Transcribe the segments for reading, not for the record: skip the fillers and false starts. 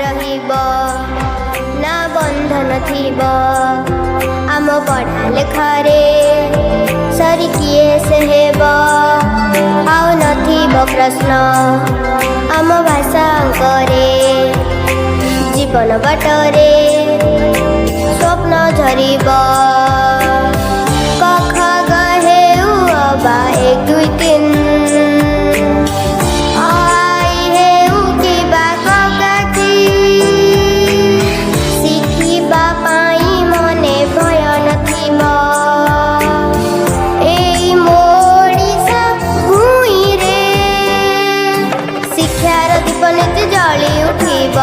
रहिब ना बंधन थिब आम पढ़ा लेखारे सरी किए से हेब आउ नथिब प्रश्न आम भाषा अंकरे जीवन बाटरे स्वप्न झरिब क ख ग हे उ अबा 1 2 3 जली उठिब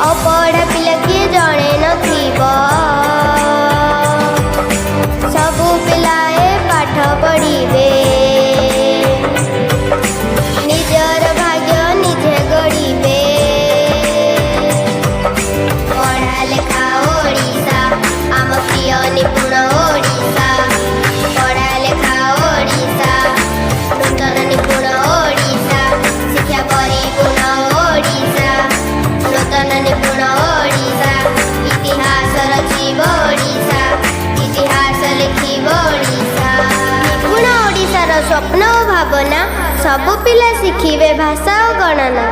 अपढ़ा पिला किए जणे नथिब सबु पिलाए पाठ पढ़िबे निजर भाग्य निजे गढ़िबे पढ़ा लेखा ओडिशा आम प्रिय निपुण ओडिशा पढ़ा लेखा ओडिशा नूतन निपुण ओडिशा शिक्षा परिपूर्ण ओडिशा नूतन निपुण ओडिशा इतिहास रचिब ओडिशा इतिहास लिखिब ओडिशा निपुण ओडिशार स्वप्न और भावना सबु पिला शिखिबे भाषा और गणना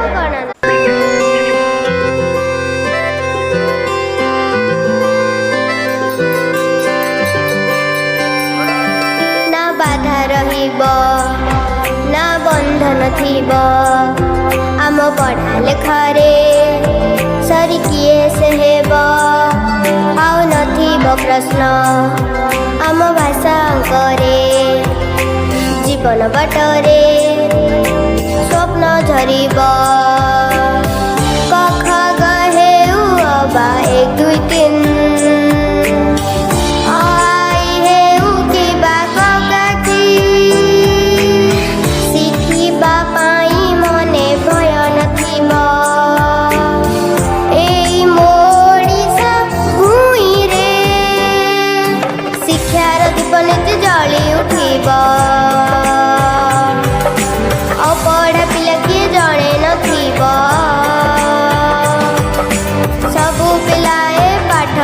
ना बाधा रहिब ना बंधन थिब आम पढ़ा लेखारे सरी किए से हेब आउ नथिब प्रश्न आम भाषा अंकरे जीवन बाटरे स्वप्न झरिब क ख ग हे उ अबा 1 2 3 जली उठिब अपढ़ा पिला किए जणे नथिब सबु पिलाए पाठ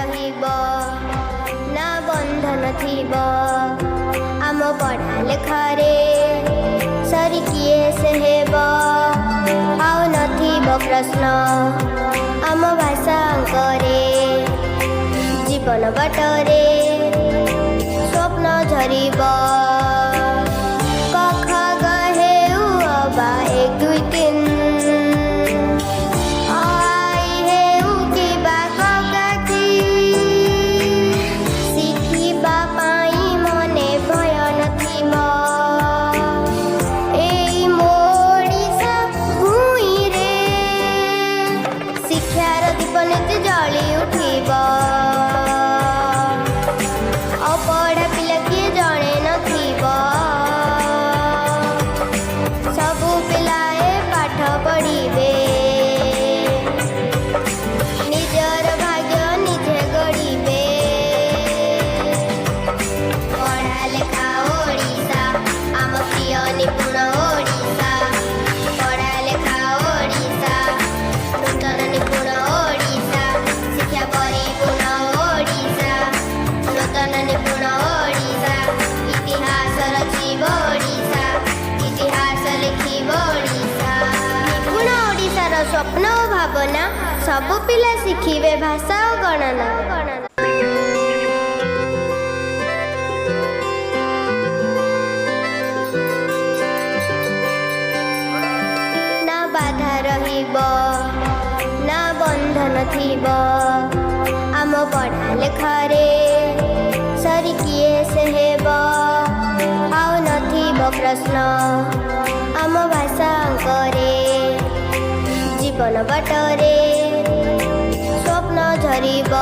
रहिब ना बंधन थिब आम पढ़ा लेखारे सरी किए से हेब आउ नथिब प्रश्न आम भाषांकरे जीवन बाटरे स्वप्न झरिब कख गहे अबा एक दुई तीन आई हेउ किबा ककाची शिखिबा पाई मने भय नथिब एई मोडिसा भुइँरे शिक्षार दीप नीति जଳି उठिब अपढ़ा पिला किए जणे नथिब सबु पिलाए पाठ पढ़िबे निजर भाग्य निजे गढ़िबे पढ़ा लेखा ओडिशा आम प्रिय निपुण ओडिशा पढ़ा लेखा ओडिशा नूतन निपुण ओडिशा शिक्षा परिपूर्ण ओडिशा नूतन निपुण ओडिशा इतिहास रचिब ओडिशा इतिहास लिखिब ओडिशा निपुण ओडिशार स्वप्न ओ भावना सबु पिला शिखिबे भाषा ओ गणना ना बाधा रहिब ना बंधन थिब आम पढ़ा लेखारे सरी किए से हेब आउ नथिब प्रश्न आम भाषांकरे जीवन बाटरे स्वप्न झरिब